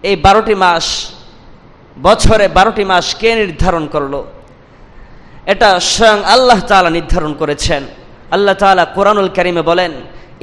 এই 12টি মাস, বছরে 12টি মাস কে নির্ধারণ করলো? এটা স্বয়ং আল্লাহ তাআলা নির্ধারণ করেছেন। আল্লাহ তাআলা কোরআনুল কারীমে বলেন,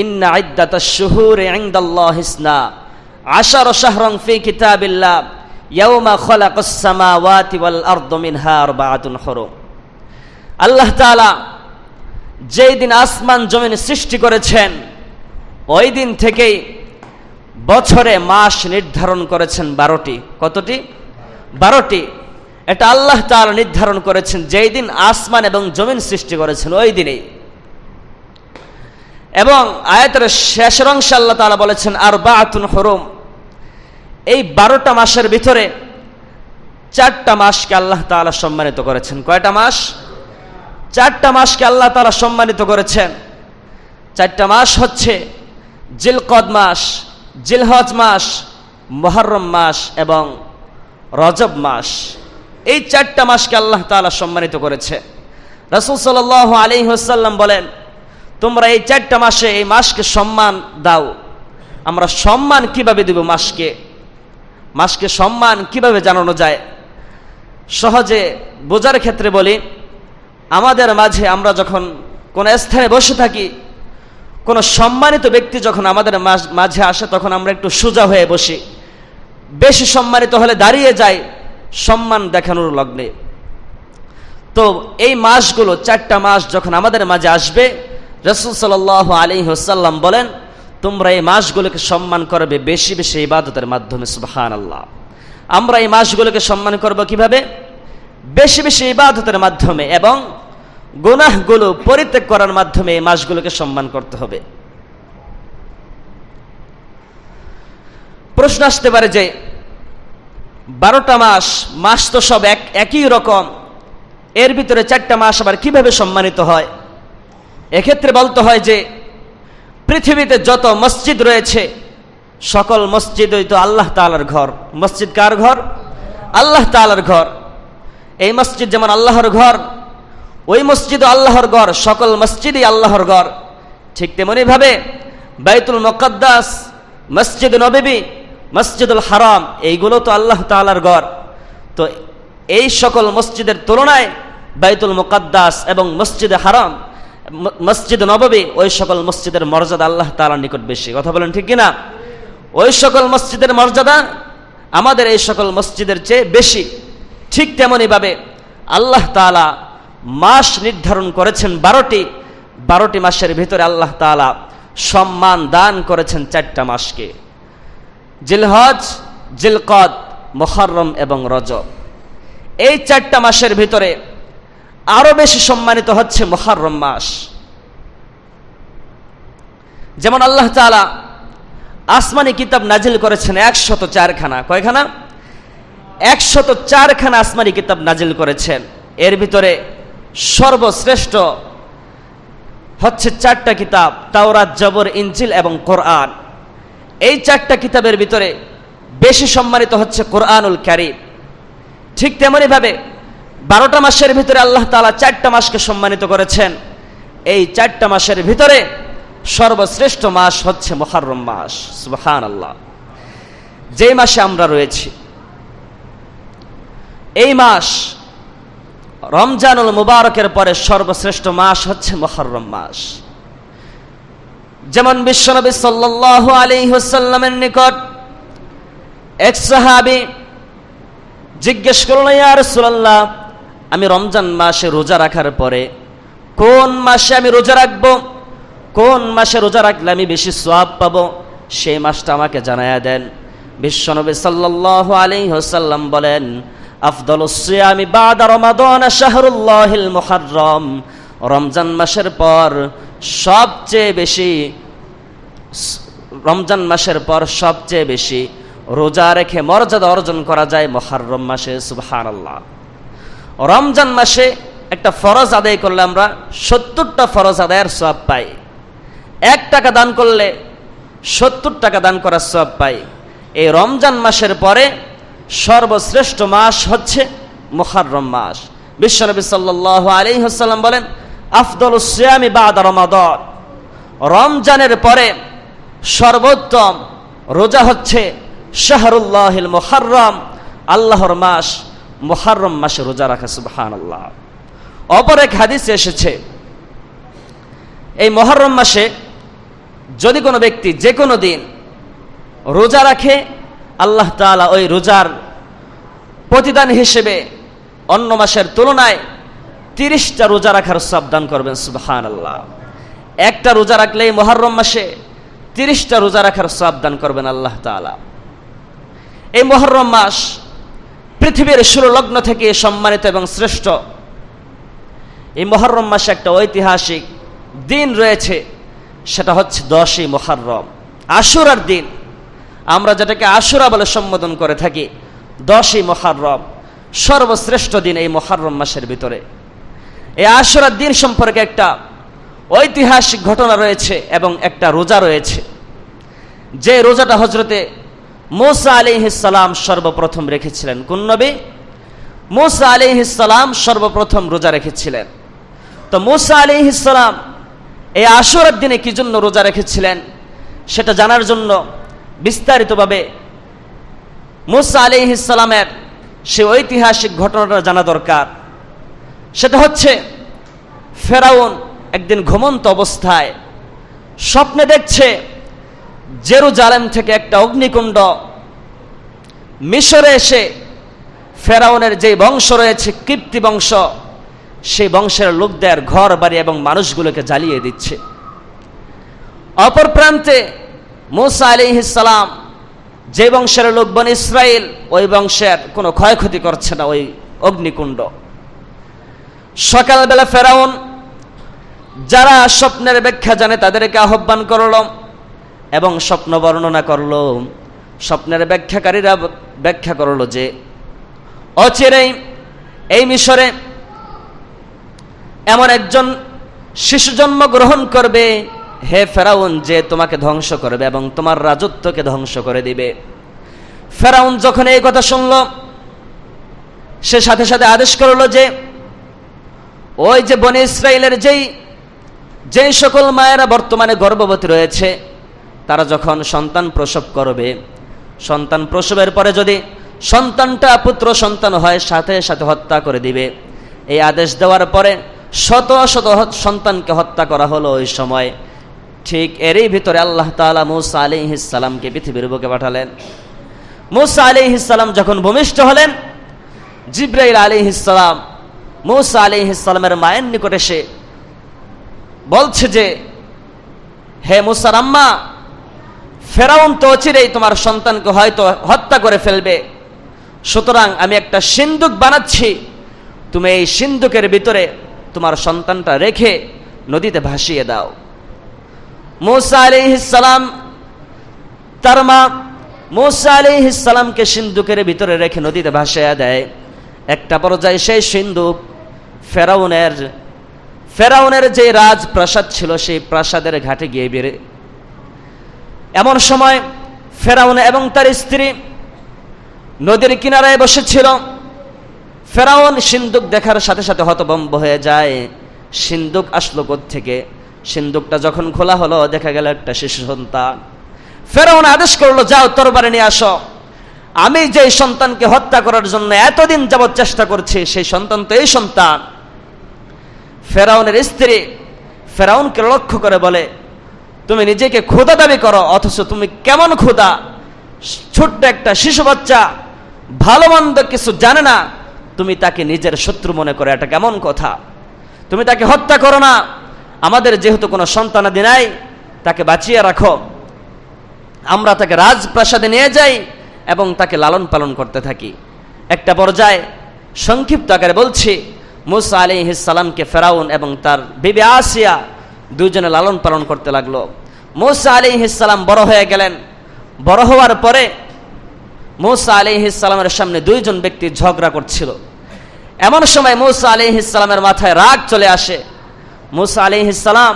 ইন্না ইদ্দাতাশ শুহুরি ইনদাল্লাহি ইসনা আশারা শাহরান ফি কিতাবিল্লাহ ইয়াওমা খালাকাস সামাওয়াতি ওয়াল আরদা মিনহা আরবাআতুন হুরুম। আল্লাহ তাআলা যেই দিন আসমান জমিন সৃষ্টি করেছেন ওই দিন থেকেই বছরে মাস নির্ধারণ করেছেন 12টি। কতটি? 12টি। এটা আল্লাহ তাআলা নির্ধারণ করেছেন যেই দিন আসমান এবং জমিন সৃষ্টি করেছেন ওই দিনেই। এবং আয়াতের শেষের অংশে আল্লাহ তাআলা বলেছেন আরবাআতুন হুরুম। এই 12টা মাসের ভিতরে 4টা মাসকে আল্লাহ তাআলা সম্মানিত করেছেন। কয়টা মাস? 4টা মাসকে আল্লাহ তাআলা সম্মানিত করেছেন। 4টা মাস হচ্ছে জিলকদ মাস, জিলহজ মাস, মুহররম মাস এবং রজব মাস। এই 4টা মাসকে আল্লাহ তাআলা সম্মানিত করেছে। রাসূল সাল্লাল্লাহু আলাইহি ওয়াসাল্লাম বলেন, তোমরা এই 4টা মাসে এই মাসকে সম্মান দাও। আমরা সম্মান কিভাবে দেব? মাসকে সম্মান কিভাবে জানানো যায়? সহজে বোঝার ক্ষেত্রে বলি, আমাদের মাঝে আমরা যখন কোনো স্থানে বসে থাকি, কোনো সম্মানিত ব্যক্তি যখন আমাদের মাঝে আসে তখন আমরা একটু সোজা হয়ে বসি, বেশি সম্মানিত হলে দাঁড়িয়ে যাই সম্মান দেখানোর লগ্নে। তো এই মাসগুলো 4টা মাস যখন আমাদের মাঝে আসবে, রাসূল সাল্লাল্লাহু আলাইহি ওয়াসাল্লাম বলেন, তোমরা এই মাসগুলোকে সম্মান করবে বেশি বেশি ইবাদতের মাধ্যমে। সুবহানাল্লাহ। আমরা এই মাসগুলোকে সম্মান করব কিভাবে? বেশি বেশি ইবাদতের মাধ্যমে এবং গুনাহগুলো পরিত্যাগ করার মাধ্যমে এই মাসগুলোকে সম্মান করতে হবে। প্রশ্ন আসতে পারে যে 12টা মাস তো সব একই রকম, এর ভিতরে 4টা মাস আবার কিভাবে সম্মানিত হয়? এক্ষেত্রে বলতে হয় যে পৃথিবীতে যত মসজিদ রয়েছে সকল মসজিদই তো আল্লাহ তাআলার ঘর। মসজিদ কার ঘর? আল্লাহ তাআলার ঘর। এই মসজিদ যেমন আল্লাহর ঘর, ওই মসজিদও আল্লাহর ঘর, সকল মসজিদই আল্লাহর ঘর। ঠিক তেমনি ভাবে বাইতুল মুকাদ্দাস, মসজিদ নববী, মসজিদুল হারাম, এইগুলো তো আল্লাহ তাআলার ঘর। তো এই সকল মসজিদের তুলনায় বাইতুল মুকাদ্দাস এবং মসজিদ হারাম, মসজিদ নববী, ওই সকল মসজিদের মর্যাদা আল্লাহ তাআলার নিকট বেশি। কথা বলেন ঠিক কিনা? ওই সকল মসজিদের মর্যাদা আমাদের এই সকল মসজিদের চেয়ে বেশি। ঠিক তেমনি ভাবে আল্লাহ তাআলা মাস নির্ধারণ করেছেন 12টি মাসের ভিতরে আল্লাহ তাআলা সম্মান দান করেছেন 4টা মাসকে, জিলহজ, জিলকদ, মুহররম এবং রজব। এই 4টা মাসের ভিতরে আরো বেশি সম্মানিত হচ্ছে মুহররম মাস। যেমন আল্লাহ তাআলা আসমানি কিতাব নাজিল করেছেন 104 খানা। কয়খানা? 104 খানা আসমানি কিতাব নাজিল করেছেন। এর ভিতরে সর্বশ্রেষ্ঠ হচ্ছে 4টা কিতাব, তাওরাত, জবর, ইনজিল এবং কোরআন। এই 4টা কিতাবের ভিতরে বেশি সম্মানিত হচ্ছে কোরআনুল কারীম। ঠিক তেমনি ভাবে 12টা মাসের ভিতরে আল্লাহ তাআলা 4টা মাসকে সম্মানিত করেছেন। এই 4টা মাসের ভিতরে সর্বশ্রেষ্ঠ মাস হচ্ছে মুহররম মাস। সুবহানাল্লাহ। যে মাসে আমরা রয়েছি, এই মাস রমজানুল মুবারকের পরে সর্বশ্রেষ্ঠ মাস হচ্ছে মুহররম মাস। যেমন বিশ্বনবী সাল্লাল্লাহু আলাইহি ওয়াসাল্লামের নিকট এক সাহাবী জিজ্ঞেস করলেন, ইয়া রাসূলুল্লাহ, আমি রমজান মাসে রোজা রাখার পরে কোন মাসে আমি রোজা রাখবো? কোন মাসে রোজা রাখলে আমি বেশি সওয়াব পাবো? সেই মাসটা আমাকে জানায়া দেন। বিশ্বনবী সাল্লাল্লাহু আলাইহি ওয়াসাল্লাম বলেন, আফদালুস সিয়ামি বাদা রমাদান শাহরুল্লাহিল মুহররম। রমজান মাসের পর সবচেয়ে বেশি রোজা রেখে মর্যাদা অর্জন করা যায় মুহররম মাসে। সুবহানাল্লাহ। রমজান মাসে একটা ফরজ আদায় করলে আমরা 70টা ফরজ আদায়ের সওয়াব পাই। 1 টাকা দান করলে 70 টাকা দান করার সওয়াব পাই। এই রমজান মাসের পরে সর্বশ্রেষ্ঠ মাস হচ্ছে মুহররম মাস। বিশ্বনবী সাল্লাল্লাহু আলাইহি ওয়াসাল্লাম বলেন, আফদালুস সিয়ামি বাদা রমাদান। রমজানের পরে সর্বোত্তম রোজা হচ্ছে শাহরুল্লাহিল মুহাররম, আল্লাহর মাস মুহাররম মাসে রোজা রাখা। সুবহানাল্লাহ। অপর এক হাদিসে এসেছে, এই মুহররম মাসে যদি কোনো ব্যক্তি যে কোনো দিন রোজা রাখে, আল্লাহ তাআলা ওই রোজার প্রতিদান হিসেবে অন্য মাসের তুলনায় 30টা রোজা রাখার সওয়াব দান করবেন। সুবহানাল্লাহ। একটা রোজা রাখলে এই মুহররম মাসে 30টা রোজা রাখার সওয়াব দান করবেন আল্লাহ তাআলা। এই মুহররম মাস পৃথিবীর শিরোলগ্ন থেকে সম্মানিত এবং শ্রেষ্ঠ। এই মুহররম মাসে একটা ঐতিহাসিক দিন রয়েছে, সেটা হচ্ছে 10ই মুহররম, আশুরার দিন। আমরা যেটাকে আশুরা বলে সম্বোধন করে থাকি, 10ই মুহররম সর্বশ্রেষ্ঠ দিন এই মুহররম মাসের ভিতরে। এই আশুরার দিন সম্পর্কে একটা ঐতিহাসিক ঘটনা রয়েছে এবং একটা রোজা রয়েছে, যে রোজাটা হযরতে মূসা আলাইহিস সালাম সর্বপ্রথম রেখেছিলেন। কোন নবী? মূসা আলাইহিস সালাম সর্বপ্রথম রোজা রেখেছিলেন। তো মূসা আলাইহিস সালাম এই আশুরার দিনে কি জন্য রোজা রেখেছিলেন সেটা জানার জন্য বিস্তারিতভাবে মূসা আলাইহিস সালামের সেই ঐতিহাসিক ঘটনাটা জানা দরকার। সেটা হচ্ছে, ফেরাউন একদিন ঘুমন্ত অবস্থায় স্বপ্নে দেখছে জেরুজালেম থেকে একটা অগ্নিকুণ্ড মিশরে এসে ফেরাউনের যে বংশ রয়েছে, কিপ্তি বংশ, সেই বংশের লোকদের ঘর বাড়ি এবং মানুষগুলোকে জ্বালিয়ে দিচ্ছে। অপর প্রান্তে মূসা আলাইহিস সালাম যে বংশের লোক বনি ইসরাইল, ওই বংশের কোনো ক্ষয়ক্ষতি করছে না ওই অগ্নিকুণ্ড। সকালবেলা ফেরাউন যারা স্বপ্নের ব্যাখ্যা জানে তাদেরকে আহ্বান করল এবং স্বপ্ন বর্ণনা করল। স্বপ্নের ব্যাখ্যাকারীরা ব্যাখ্যা করল যে অচিরেই এই মিশরে এমন একজন শিশু জন্মগ্রহণ করবে, হে ফেরাউন, যে তোমাকে ধ্বংস করবে এবং তোমার রাজত্বকে ধ্বংস করে দিবে। ফেরাউন যখন এই কথা শুনল, সে সাথে সাথে আদেশ করল যে ওই যে বনি ইসরাইলের যেই সকল মায়েরা বর্তমানে গর্ভবতী রয়েছে, তারা যখন সন্তান প্রসব করবে, সন্তান প্রসবের পরে যদি সন্তানটা পুত্র সন্তান হয়, সাথে সাথে হত্যা করে দিবে। এই আদেশ দেওয়ার পরে শত শত সন্তানকে হত্যা করা হলো ওই সময়। ঠিক এরই ভিতরে আল্লাহ তাআলা মূসা আলাইহিস সালামকে পৃথিবীর বুকে পাঠালেন। মূসা আলাইহিস সালাম যখন ভূমিষ্ঠ হলেন, জিবরাইল আলাইহিস সালাম মূসা আলাইহিস সালামের মায়ের নিকট এসে বলছে যে, হে মূসার আম্মা, ফেরাউন তো অচিরেই তোমার সন্তানকে হয়তো হত্যা করে ফেলবে, সুতরাং আমি একটা সিন্দুক বানাচ্ছি, তুমি এই সিন্দুকের ভিতরে তোমার সন্তানটা রেখে নদীতে ভাসিয়ে দাও। মূসা আলাইহিস সালাম তার মা মূসা আলাইহিস সালামকে সিন্দুকের ভিতরে রেখে নদীতে ভাসিয়ে দেয়। একটা পর্যায়ে সেই সিন্দুক ফেরাউনের যে রাজপ্রাসাদ ছিল, সেই প্রাসাদের ঘাটে গিয়ে বেড়ে। এমন সময় ফেরাউন এবং তার স্ত্রী নদীর কিনারায় বসেছিল। ফেরাউন সিন্দুক দেখার সাথে সাথে হতভম্ব হয়ে যায়, সিন্দুক আসলো কোত্থেকে? সিন্দুকটা যখন খোলা হলো, দেখা গেল একটা শিশু সন্তান। ফেরাউন আদেশ করলো, যাও তরবারি নিয়ে আসো, আমি যে সন্তানকে হত্যা করার জন্য এতদিন যাবৎ চেষ্টা করছি, সেই সন্তান তো এই সন্তান। ফেরাউনের স্ত্রী ফেরাউনকে লক্ষ্য করে বলে, তুমি নিজেকে খোদা দাবি করো, অথচ তুমি কেমন খোদা? ছোট্ট একটা শিশু বাচ্চা ভালো মন্দ কিছু জানে না, তুমি তাকে নিজের শত্রু মনে করো, এটা কেমন কথা? তুমি তাকে হত্যা করো না, আমাদের যেহেতু কোনো সন্তানাদি নাই, তাকে বাঁচিয়ে রাখো, আমরা তাকে রাজপ্রাসাদে নিয়ে যাই এবং তাকে লালন পালন করতে থাকি। একটা পর্যায়ে সংক্ষিপ্ত আকারে বলছি, মূসা আলাইহিস সালামকে ফেরাউন এবং তার বিবি আসিয়া দুইজনে লালন পালন করতে লাগলো। মূসা আলাইহিস সালাম বড় হয়ে গেলেন। বড় হওয়ার পরে মূসা আলাইহিস সালামের সামনে দুইজন ব্যক্তি ঝগড়া করছিল। এমন সময় মূসা আলাইহিস সালামের মাথায় রাগ চলে আসে। মূসা আলাইহিস সালাম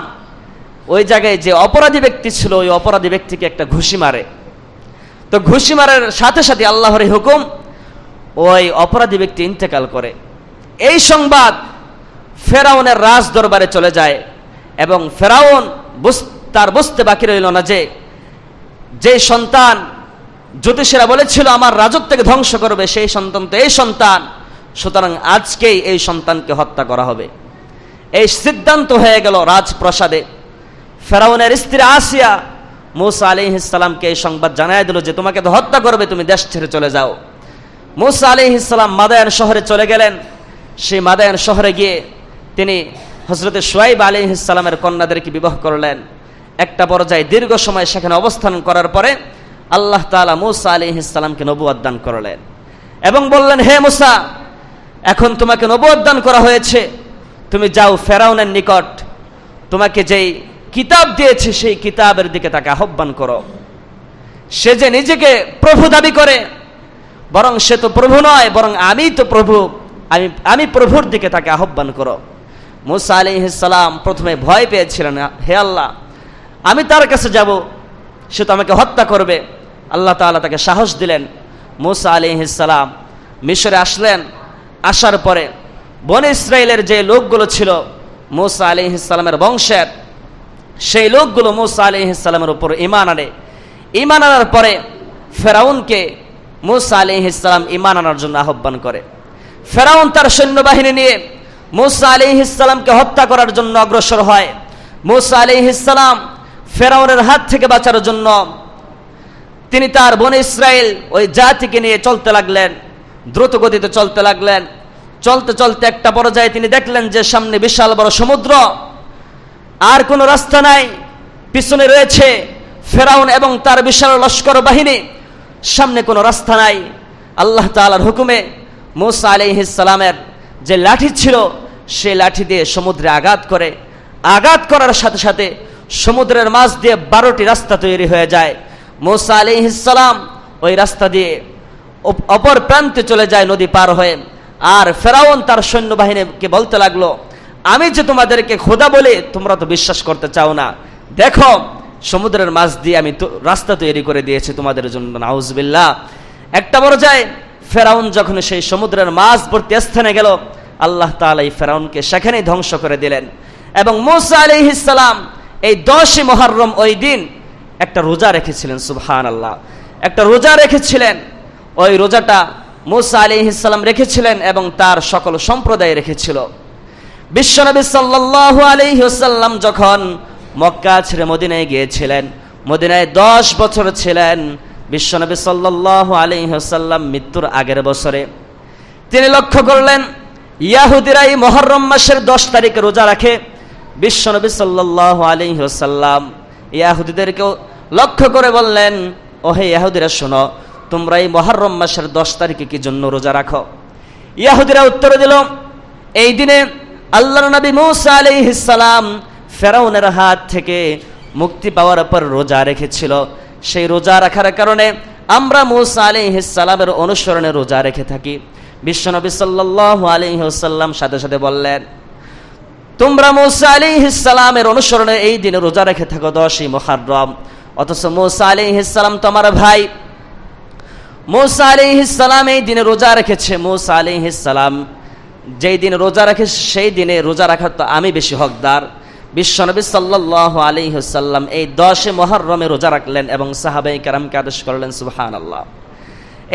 ওই জায়গায় যে অপরাধী ব্যক্তি ছিল, ওই অপরাধী ব্যক্তিকে একটা ঘুষি মারে। তো ঘুষি মারার সাথে সাথে আল্লাহর হুকুম, ওই অপরাধী ব্যক্তি ইন্তেকাল করে। এই সংবাদ ফেরাউনের রাজ দরবারে চলে যায় এবং ফেরাউন তার বুঝতে বাকি রইল না যে সন্তান জ্যোতিষীরা বলেছিল আমার রাজত্বকে ধ্বংস করবে সেই সন্তান তো এই সন্তান, সুতরাং আজকেই এই সন্তানকে হত্যা করা হবে। এই সিদ্ধান্ত হয়ে গেল রাজপ্রাসাদে। ফেরাউনের স্ত্রী আসিয়া মূসা আলাইহিস সালামকে এই সংবাদ জানায় দিল যে তোমাকে তো হত্যা করবে, তুমি দেশ ছেড়ে চলে যাও। মূসা আলাইহিস সালাম মাদায়ান শহরে চলে গেলেন। সেই মাদায়ান শহরে গিয়ে তিনি হযরতে শুআয়ব আলাইহিস সালামের কন্যাদেরকে বিবাহ করলেন। একটা পর্যায়ে দীর্ঘ সময় সেখানে অবস্থান করার পরে আল্লাহ তাআলা মূসা আলাইহিস সালামকে নবুয়ত দান করলেন এবং বললেন, হে মূসা, এখন তোমাকে নবুয়ত দান করা হয়েছে, তুমি যাও ফেরাউনের নিকট, তোমাকে যেই কিতাব দিয়েছে সেই কিতাবের দিকে তাকে আহ্বান করো। সে যে নিজেকে প্রভু দাবি করে, বরং সে তো প্রভু নয়, বরং আমি তো প্রভু, আমি প্রভুর দিকে তাকে আহ্বান করো। মূসা আলাইহিস সালাম প্রথমে ভয় পেয়েছিলেন, হে আল্লাহ, আমি তার কাছে যাব, সে তো আমাকে হত্যা করবে। আল্লাহ তাআলা তাকে সাহস দিলেন। মূসা আলাইহিস সালাম মিশরে আসলেন। আসার পরে বনী ইসরাইলের যে লোকগুলো ছিল মূসা আলাইহিস সালামের বংশের, সেই লোকগুলো মূসা আলাইহিস সালামের উপর ঈমান আনে। ঈমান আনার পরে ফেরাউনকে মূসা আলাইহিস সালাম ঈমান আনার জন্য আহ্বান করে। ফেরাউন তার সৈন্যবাহিনী নিয়ে মূসা আলাইহিস সালামকে হত্যা করার জন্য অগ্রসর হয়। মূসা আলাইহিস সালাম ফেরাউনের হাত থেকে বাঁচার জন্য তিনি তার বনী ইসরাইল ওই জাতিকে নিয়ে চলতে লাগলেন, দ্রুত গতিতে চলতে লাগলেন। চলতে চলতে একটা পর্যায়ে তিনি দেখলেন যে সামনে বিশাল বড় সমুদ্র, আর কোনো রাস্তা নাই, পিছনে রয়েছে ফেরাউন এবং তার বিশাল লস্কর বাহিনী, সামনে কোনো রাস্তা নাই। আল্লাহ তাআলার হুকুমে মূসা আলাইহিস সালামের যে লাঠি ছিল সেই লাঠি দিয়ে সমুদ্রে আঘাত করে, আঘাত করার সাথে সাথে সমুদ্রের মাঝ দিয়ে 12টি রাস্তা তৈরি হয়ে যায়। মূসা আলাইহিস সালাম ওই রাস্তা দিয়ে অপর প্রান্তে চলে যায় নদী পার হয়ে। আর ফেরাউন তার সৈন্যবাহিনীকে বলতে লাগলো, আমি যে তোমাদেরকে খোদা বলে তোমরা তো বিশ্বাস করতে চাও না, দেখো সমুদ্রের মাঝ দিয়ে আমি তো রাস্তা তৈরি করে দিয়েছি তোমাদের জন্য, নাউজুবিল্লাহ। একটা পর্যায়ে ফেরাউন যখন সেই সমুদ্রের মাঝবর্তী স্থানে গেল, আল্লাহ তাআলা এই ফেরাউনকে সেখানেই ধ্বংস করে দিলেন। এবং মূসা আলাইহিস সালাম এই 10 মুহররম ওই দিন একটা রোজা রেখেছিলেন, সুবহানাল্লাহ, একটা রোজা রেখেছিলেন। ওই রোজাটা মূসা আলাইহিস সালাম রেখেছিলেন এবং তার সকল সম্প্রদায় রেখেছিল। বিশ্বনবী সাল্লাল্লাহু আলাইহি ওয়াসাল্লাম যখন মক্কা ছেড়ে মদিনায় গিয়েছিলেন, মদিনায় 10 বছর ছিলেন। বিশ্বনবী সাল্লাল্লাহু আলাইহি ওয়াসাল্লাম মৃত্যুর আগের বছরে তিনি লক্ষ্য করলেন ইহুদিরা এই মুহররম মাসের 10 তারিখে রোজা রাখে। বিশ্বনবী সাল্লাল্লাহু আলাইহি ওয়াসাল্লাম ইহুদিদেরকে লক্ষ্য করে বললেন, ও হে ইহুদিরা শোনো, তোমরা এই মুহররম মাসের 10 তারিখে কি জন্য রোজা রাখো? ইহুদিরা উত্তর দিল, এই দিনে আল্লাহর নবী মূসা আলাইহিস সালাম ফেরাউনের হাত থেকে মুক্তি পাওয়ার পর রোজা রেখেছিল, সেই রোজা রাখার কারণে আমরা মূসা আলাইহিস সালামের অনুসরণে রোজা রেখে থাকি। বিশ্বনবী সাল্লাল্লাহু আলাইহি ওয়াসাল্লাম সাথে সাথে বললেন, তোমরা মূসা আলাইহিস সালামের অনুসরণে এই দিনে রোজা রেখে থাকো 10ই মুহররম, অথচ মূসা আলাইহিস সালাম তো আমার ভাই। মূসা আলাইহিস সালাম এই দিনে রোজা রেখেছে। মূসা আলাইহিস সালাম যেই দিনে রোজা রাখে সেই দিনে রোজা রাখার তো আমি বেশি হকদার। বিশ্বনবী সাল্লাল্লাহু আলাইহি ওয়াসাল্লাম এই 10 মুহররমে রোজা রাখলেন এবং সাহাবায়ে কেরামকে আদেশ করলেন, সুবহানাল্লাহ।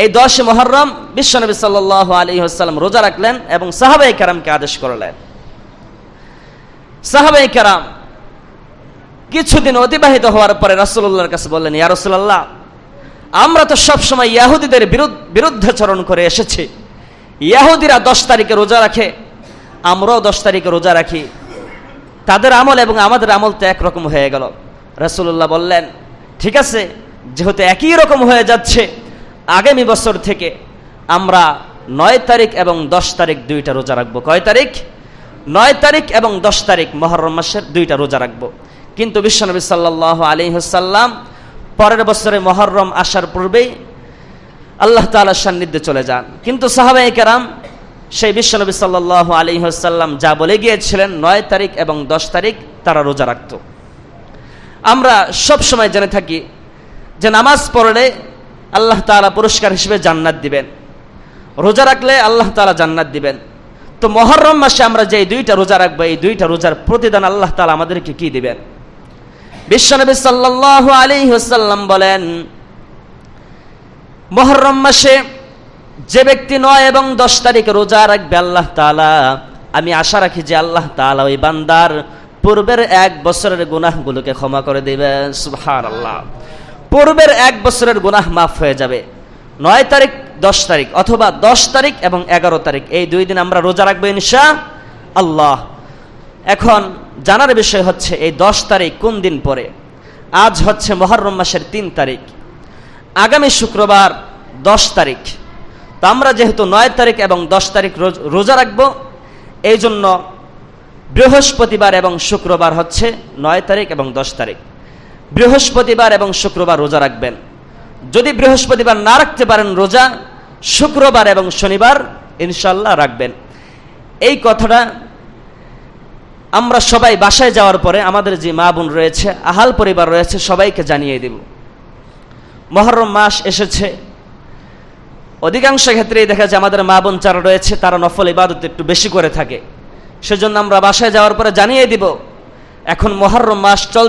এই 10 মুহররম বিশ্বনবী সাল্লাল্লাহু আলাইহি ওয়াসাল্লাম রোজা রাখলেন এবং সাহাবায়ে কেরামকে আদেশ করলেন। সাহাবায়ে কেরাম কিছুদিন অতিবাহিত হওয়ার পরে রাসূলুল্লাহর কাছে বললেন, ইয়া রাসূলুল্লাহ, আমরা তো সবসময় ইহুদিদের বিরুদ্ধাচরণ করে এসেছি। ইহুদিরা 10 তারিখে রোজা রাখে, আমরাও 10 তারিখে রোজা রাখি, তাদের আমল এবং আমাদের আমল তো একরকম হয়ে গেল। রাসূলুল্লাহ বললেন, ঠিক আছে, যেহেতু একই রকম হয়ে যাচ্ছে, আগামী বছর থেকে আমরা 9 তারিখ এবং 10 তারিখ 2টা রোজা রাখবো। কয় তারিখ? 9 তারিখ এবং 10 তারিখ মুহররম মাসের 2টা রোজা রাখবো। কিন্তু বিশ্বনবী সাল্লাল্লাহু আলাইহি ওয়াসাল্লাম পরের বছরে মুহররম আসার পূর্বেই আল্লাহ তাআলার সান্নিধ্যে চলে যান। কিন্তু সাহাবায়ে কেরাম সেই বিশ্বনবী সাল্লাল্লাহু আলাইহি ওয়াসাল্লাম যা বলে গিয়েছিলেন 9 তারিখ এবং 10 তারিখ তারা রোজা রাখত। আমরা সব সময় জেনে থাকি যে নামাজ পড়লে আল্লাহ তাআলা পুরস্কার হিসেবে জান্নাত দিবেন, রোজা রাখলে আল্লাহ তাআলা জান্নাত দিবেন। তো মুহররম মাসে আমরা যে 2টা রোজা রাখবো, এই 2টা রোজার প্রতিদান আল্লাহ তাআলা আমাদেরকে কি দিবেন? বিশ্বনবী সাল্লাল্লাহু আলাইহি ওয়াসাল্লাম বলেন, মুহররম মাসে যে ব্যক্তি 9 এবং 10 তারিখে রোজা রাখবে, আল্লাহ তাআলা, আমি আশা রাখি যে আল্লাহ তাআলা ওই বান্দার পূর্বের 1 বছরের গুনাহগুলোকে ক্ষমা করে দিবেন। সুবহানাল্লাহ। পূর্বের 1 বছরের গুনাহ মাফ হয়ে যাবে। 9 তারিখ 10 তারিখ অথবা 10 তারিখ এবং 11 তারিখ এই 2 দিন আমরা রোজা রাখবো ইনশাআল্লাহ। এখন জানার বিষয় হচ্ছে এই 10 তারিখ কোন দিন পড়ে? আজ হচ্ছে মুহররম মাসের 3 তারিখ, আগামী শুক্রবার 10 তারিখ। তো আমরা যেহেতু 9 তারিখ এবং 10 তারিখ রোজা রাখবো, এই জন্য বৃহস্পতিবার এবং শুক্রবার হচ্ছে 9 তারিখ এবং 10 তারিখ। বৃহস্পতিবার এবং শুক্রবার রোজা রাখবেন। যদি বৃহস্পতিবার না রাখতে পারেন রোজা, শুক্রবার এবং শনিবার ইনশাআল্লাহ রাখবেন। এই কথাটা আমরা সবাই বাসায় যাওয়ার পরে আমাদের যে মা বোন রয়েছে, আহাল পরিবার রয়েছে, সবাইকে জানিয়ে দেব। মুহররম মাস এসেছে, অধিকাংশ ক্ষেত্রেই দেখা যায় আমাদের মা বোন যারা রয়েছে তারা নফল ইবাদত একটু বেশি করে থাকে, সেজন্য আমরা বাসায় যাওয়ার পরে জানিয়ে দিব এখন মুহররম মাস চল